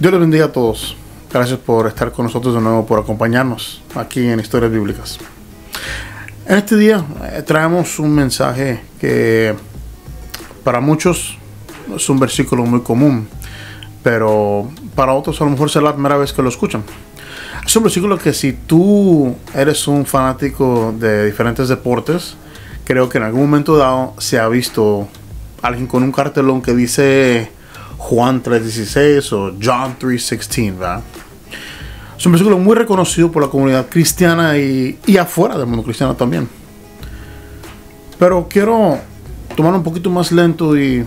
Dios les bendiga a todos. Gracias por estar con nosotros de nuevo, por acompañarnos aquí en Historias Bíblicas. En este día traemos un mensaje que para muchos es un versículo muy común, pero para otros a lo mejor será la primera vez que lo escuchan. Es un versículo que si tú eres un fanático de diferentes deportes, creo que en algún momento dado se ha visto alguien con un cartelón que dice Juan 3:16 o John 3:16, ¿verdad? Es un versículo muy reconocido por la comunidad cristiana y afuera del mundo cristiano también. Pero quiero tomar un poquito más lento y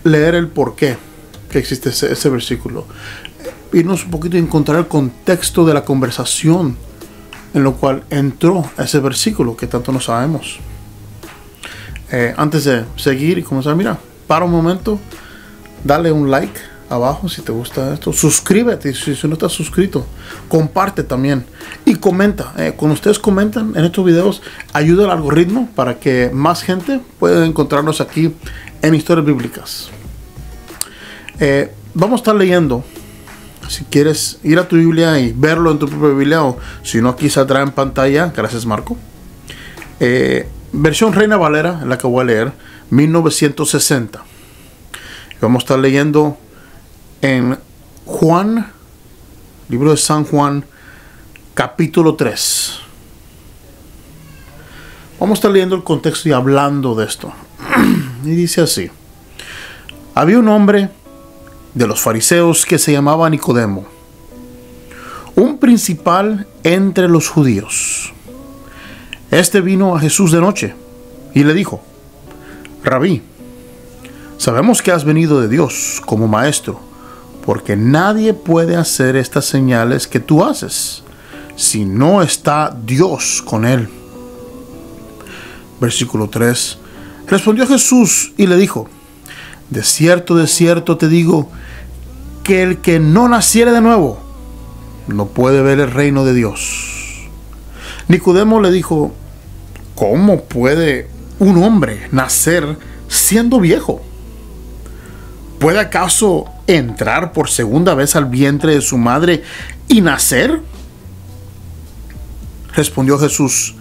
leer el porqué que existe ese versículo. Irnos un poquito y encontrar el contexto de la conversación en lo cual entró ese versículo que tanto no sabemos. Antes de seguir y comenzar, mira, para un momento, dale un like abajo si te gusta esto, suscríbete si no estás suscrito, comparte también y comenta. Cuando ustedes comentan en estos videos, ayuda al algoritmo para que más gente pueda encontrarnos aquí en Historias Bíblicas. Vamos a estar leyendo. Si quieres ir a tu Biblia y verlo en tu propia Biblia, o si no, aquí saldrá en pantalla. Gracias, Marco. Versión Reina Valera, en la que voy a leer, 1960. Vamos a estar leyendo en Juan, libro de San Juan, capítulo 3. Vamos a estar leyendo el contexto y hablando de esto. Y dice así: había un hombre de los fariseos que se llamaba Nicodemo, un principal entre los judíos. Este vino a Jesús de noche y le dijo: Rabí, sabemos que has venido de Dios como maestro, porque nadie puede hacer estas señales que tú haces si no está Dios con él. Versículo 3. Respondió Jesús y le dijo: de cierto te digo, que el que no naciere de nuevo no puede ver el reino de Dios. Nicodemo le dijo: ¿cómo puede un hombre nacer siendo viejo? ¿Puede acaso entrar por segunda vez al vientre de su madre y nacer? Respondió Jesús: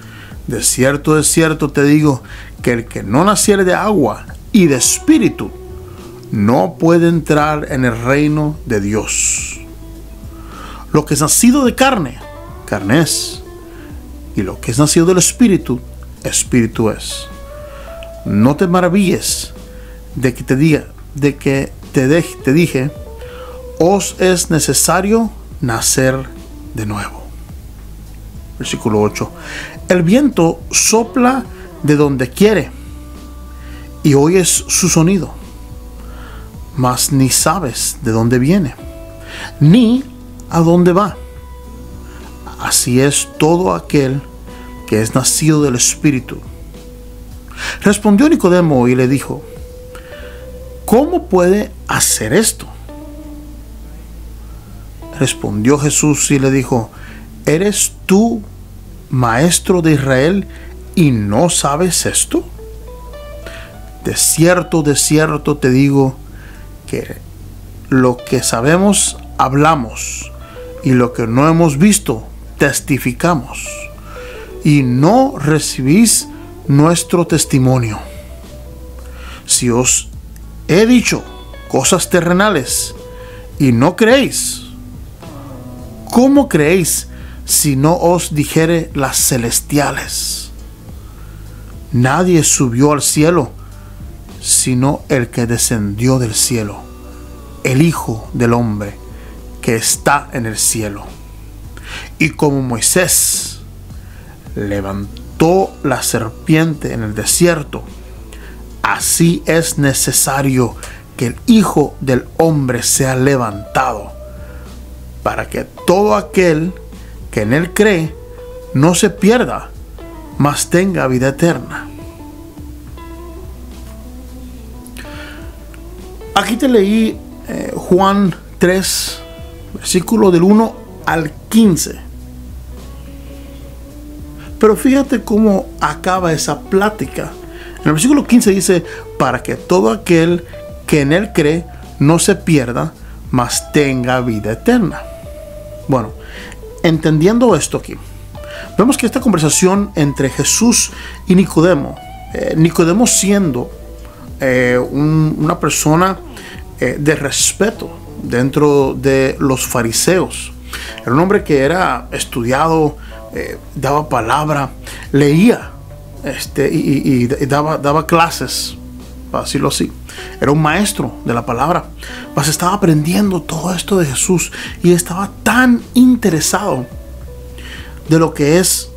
de cierto te digo, que el que no naciere de agua y de espíritu no puede entrar en el reino de Dios. Lo que es nacido de carne, carne es, y lo que es nacido del espíritu, espíritu es. No te maravilles de que te dije, os es necesario nacer de nuevo. Versículo 8. El viento sopla de donde quiere y oyes su sonido, mas ni sabes de dónde viene, ni a dónde va. Así es todo aquel que es nacido del Espíritu. Respondió Nicodemo y le dijo: ¿cómo puede hacer esto? Respondió Jesús y le dijo: ¿eres tú maestro de Israel y no sabes esto? De cierto te digo, que lo que sabemos hablamos, y lo que no hemos visto testificamos, y no recibís nuestro testimonio. Si os he dicho cosas terrenales y no creéis, ¿cómo creéis si no os dijere las celestiales? Nadie subió al cielo sino el que descendió del cielo, el Hijo del Hombre que está en el cielo. Y como Moisés levantó la serpiente en el desierto, así es necesario que el Hijo del Hombre sea levantado, para que todo aquel que en él cree no se pierda, mas tenga vida eterna. Aquí te leí Juan 3, versículo del 1 al 15. Pero fíjate cómo acaba esa plática. En el versículo 15 dice: para que todo aquel que en él cree no se pierda, mas tenga vida eterna. Bueno, entendiendo esto aquí, vemos que esta conversación entre Jesús y Nicodemo, Nicodemo siendo una persona de respeto dentro de los fariseos, era un hombre que era estudiado, daba palabra, leía y daba clases, para decirlo así. Era un maestro de la palabra, pues estaba aprendiendo todo esto de Jesús y estaba tan interesado de lo que es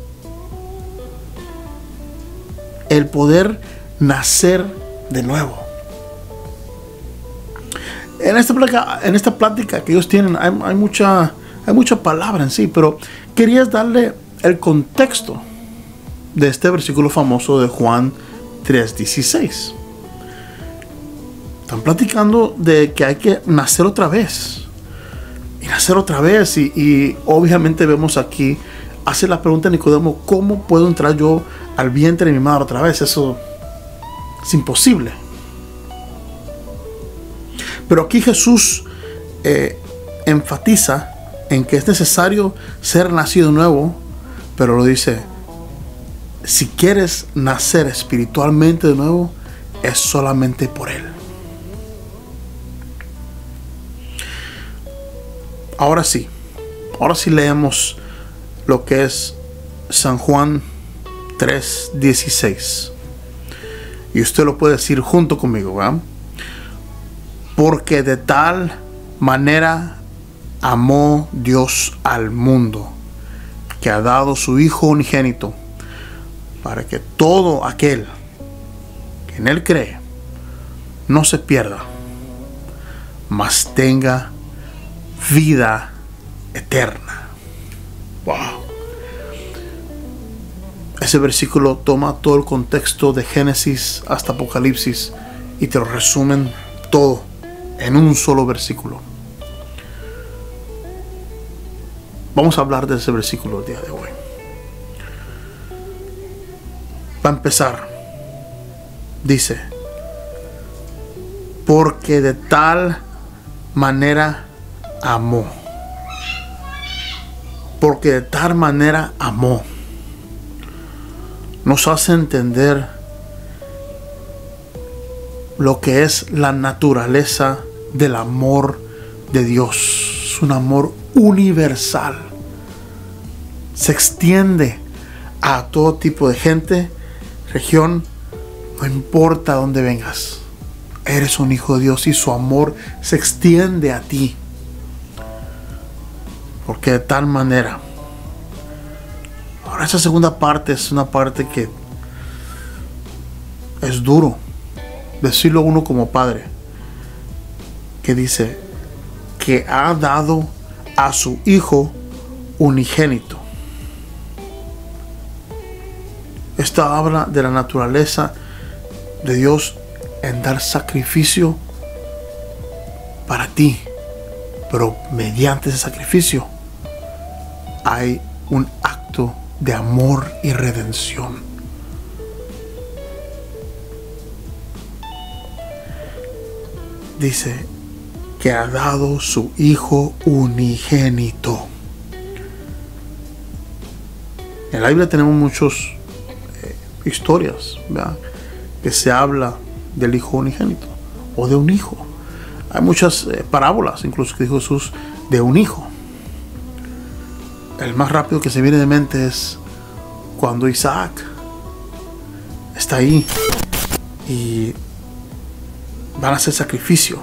el poder nacer de nuevo. En esta plática que ellos tienen hay mucha palabra en sí, pero querías darle el contexto de este versículo famoso de Juan 3:16. Están platicando de que hay que nacer otra vez. Y nacer otra vez. Y obviamente vemos aquí, hace la pregunta a Nicodemo: ¿cómo puedo entrar yo al vientre de mi madre otra vez? Eso es imposible. Pero aquí Jesús enfatiza en que es necesario ser nacido nuevo, pero lo dice: si quieres nacer espiritualmente de nuevo, es solamente por Él. Ahora sí leemos lo que es San Juan 3:16. Y usted lo puede decir junto conmigo, ¿verdad? Porque de tal manera amó Dios al mundo, que ha dado su Hijo unigénito, para que todo aquel que en Él cree no se pierda, mas tenga vida eterna. Wow. Ese versículo toma todo el contexto de Génesis hasta Apocalipsis y te lo resumen todo en un solo versículo. Vamos a hablar de ese versículo el día de hoy. Para empezar, dice: porque de tal manera amó. Porque de tal manera amó. Nos hace entender lo que es la naturaleza del amor de Dios. Es un amor universal. Se extiende a todo tipo de gente, región, no importa dónde vengas. Eres un hijo de Dios y su amor se extiende a ti. Porque de tal manera. Ahora, esa segunda parte es una parte que es duro decirlo uno como padre, que dice que ha dado a su Hijo unigénito. Esta habla de la naturaleza de Dios en dar sacrificio para ti, pero mediante ese sacrificio hay un acto de amor y redención. Dice que ha dado su Hijo unigénito. En la Biblia tenemos muchas historias, ¿verdad?, que se habla del Hijo unigénito o de un hijo. Hay muchas parábolas incluso que dijo Jesús de un hijo. El más rápido que se viene de mente es cuando Isaac está ahí y van a hacer sacrificio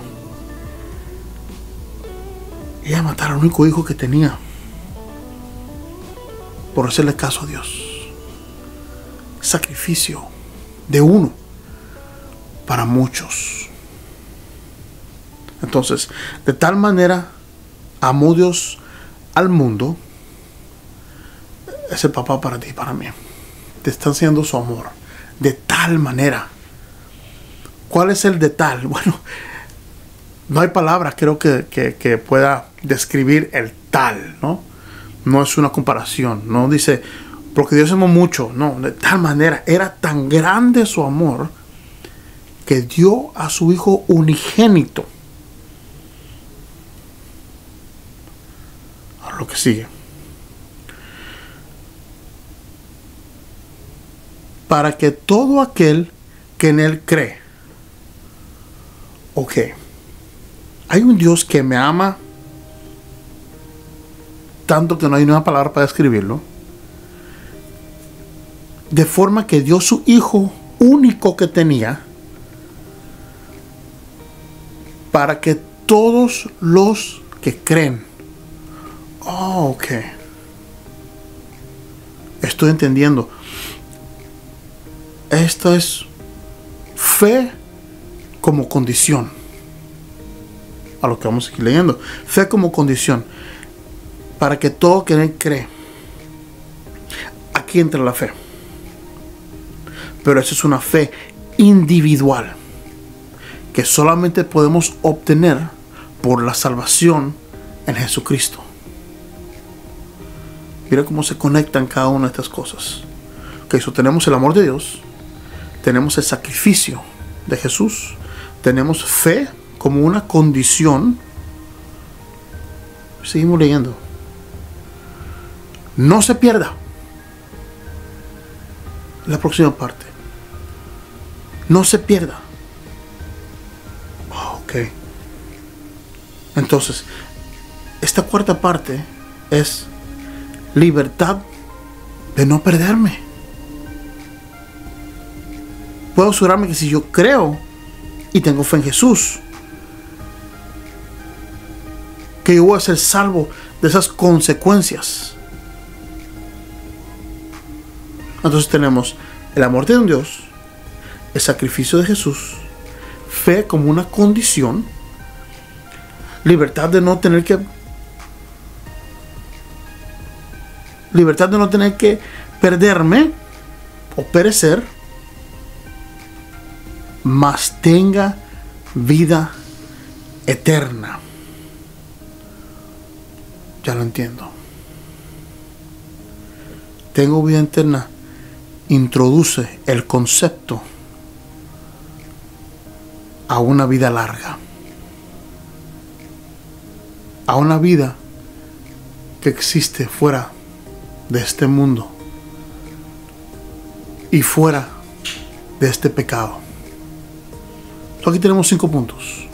y a matar al único hijo que tenía por hacerle caso a Dios. Sacrificio de uno para muchos. Entonces, de tal manera amó Dios al mundo. Es el papá para ti y para mí. Te está enseñando su amor. De tal manera. ¿Cuál es el de tal? Bueno, no hay palabra creo que pueda describir el tal, ¿no? No es una comparación. No dice, porque Dios amó mucho. No, de tal manera. Era tan grande su amor que dio a su Hijo unigénito. Ahora lo que sigue. Para que todo aquel que en Él cree. Ok. Hay un Dios que me ama tanto que no hay una palabra para describirlo. De forma que dio su Hijo único que tenía para que todos los que creen. Oh, ok. Estoy entendiendo. Esto es fe como condición. A lo que vamos a seguir leyendo. Fe como condición. Para que todo que Él cree. Aquí entra la fe. Pero eso es una fe individual. Que solamente podemos obtener por la salvación en Jesucristo. Mira cómo se conectan cada una de estas cosas. Ok, eso tenemos el amor de Dios. Tenemos el sacrificio de Jesús. Tenemos fe como una condición. Seguimos leyendo. No se pierda. La próxima parte. No se pierda. Ok. Entonces, esta cuarta parte es libertad de no perderme. Puedo asegurarme que si yo creo y tengo fe en Jesús, que yo voy a ser salvo de esas consecuencias. Entonces tenemos el amor de un Dios, el sacrificio de Jesús, fe como una condición, libertad de no tener que perderme o perecer, mas tenga vida eterna. Ya lo entiendo. Tengo vida eterna. Introduce el concepto a una vida larga, a una vida que existe fuera de este mundo y fuera de este pecado. Aquí tenemos 5 puntos.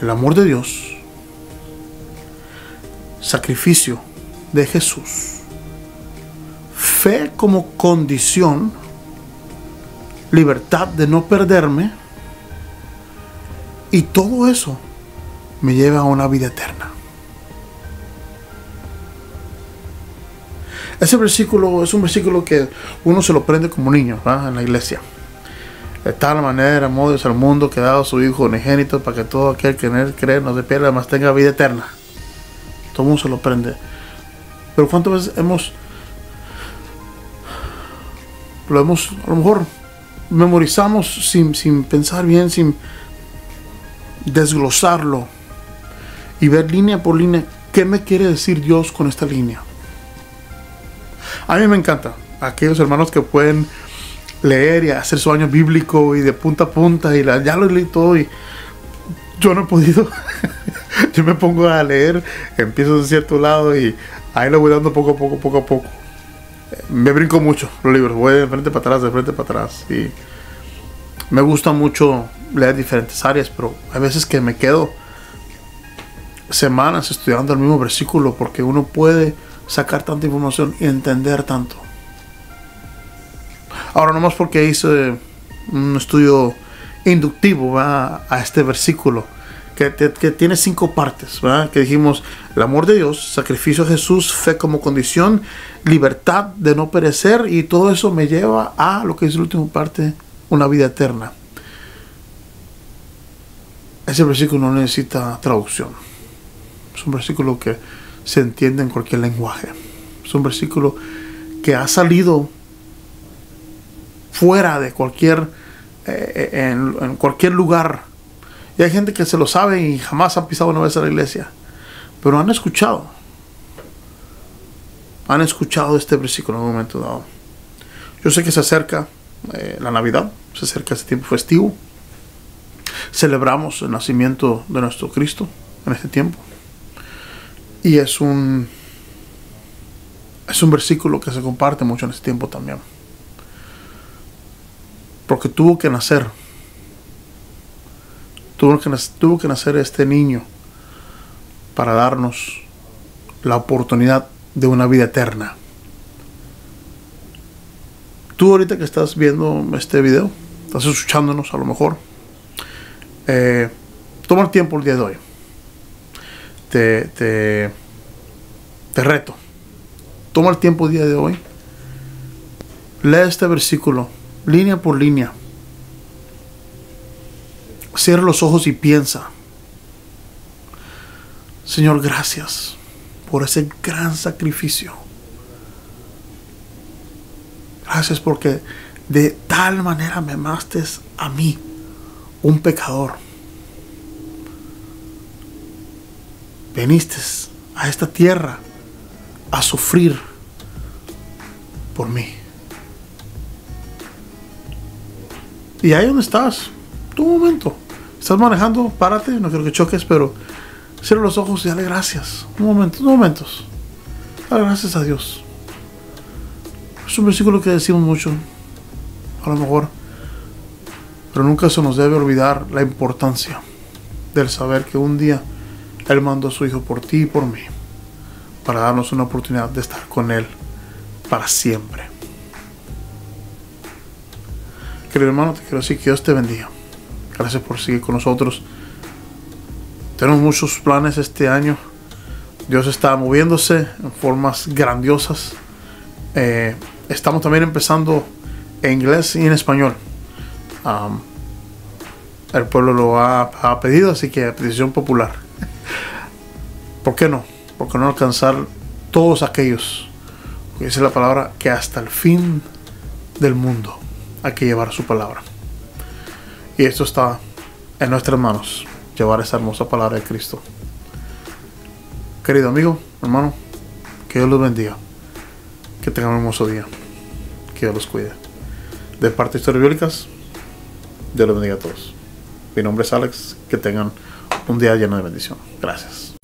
El amor de Dios, sacrificio de Jesús, fe como condición, libertad de no perderme, y todo eso me lleva a una vida eterna. Ese versículo es un versículo que uno se lo prende como niño, ¿verdad? En la iglesia. De tal manera amó Dios al mundo que ha dado a su Hijo unigénito para que todo aquel que en Él cree no se pierda, mas tenga vida eterna. Todo el mundo se lo prende. Pero ¿cuántas veces a lo mejor memorizamos sin pensar bien, sin desglosarlo y ver línea por línea qué me quiere decir Dios con esta línea? A mí me encanta aquellos hermanos que pueden leer y hacer su año bíblico y de punta a punta y ya lo leí todo y yo no he podido. Yo me pongo a leer, empiezo de cierto lado y ahí lo voy dando poco a poco. Me brinco mucho los libros, voy de frente para atrás y me gusta mucho leer diferentes áreas, pero hay veces que me quedo semanas estudiando el mismo versículo porque uno puede sacar tanta información y entender tanto. Ahora, nomás porque hice un estudio inductivo, ¿verdad?, a este versículo que tiene 5 partes, ¿verdad? Que dijimos: el amor de Dios, sacrificio de Jesús, fe como condición, libertad de no perecer, y todo eso me lleva a lo que es la última parte, una vida eterna. Ese versículo no necesita traducción. Es un versículo que se entiende en cualquier lenguaje. Es un versículo que ha salido fuera de cualquier en cualquier lugar, y hay gente que se lo sabe y jamás han pisado una vez a la iglesia, pero han escuchado este versículo en un momento dado. Yo sé que se acerca la Navidad, se acerca este tiempo festivo, celebramos el nacimiento de nuestro Cristo en este tiempo. Y es un versículo que se comparte mucho en este tiempo también. Porque tuvo que nacer este niño para darnos la oportunidad de una vida eterna. Tú ahorita que estás viendo este video, estás escuchándonos a lo mejor, toma el tiempo el día de hoy. Te reto. Toma el tiempo el día de hoy. Lee este versículo, línea por línea. Cierra los ojos y piensa: Señor, gracias por ese gran sacrificio. Gracias porque de tal manera me amaste a mí, un pecador. Viniste a esta tierra a sufrir por mí. Y ahí donde estás, tu momento. Estás manejando, párate, no quiero que choques, pero cierra los ojos y dale gracias. Unos momentos. Dale gracias a Dios. Es un versículo que decimos mucho, a lo mejor, pero nunca se nos debe olvidar la importancia del saber que un día Él mandó a su Hijo por ti y por mí, para darnos una oportunidad de estar con Él para siempre. Querido hermano, te quiero decir que Dios te bendiga. Gracias por seguir con nosotros. Tenemos muchos planes este año. Dios está moviéndose en formas grandiosas. Estamos también empezando en inglés y en español. El pueblo lo ha pedido, así que a petición popular. ¿Por qué no? ¿Por qué no alcanzar todos aquellos? Porque dice la palabra que hasta el fin del mundo hay que llevar su palabra. Y esto está en nuestras manos, llevar esa hermosa palabra de Cristo. Querido amigo, hermano, que Dios los bendiga. Que tengan un hermoso día. Que Dios los cuide. De parte de Historias Bíblicas, Dios los bendiga a todos. Mi nombre es Alex. Que tengan un día lleno de bendición. Gracias.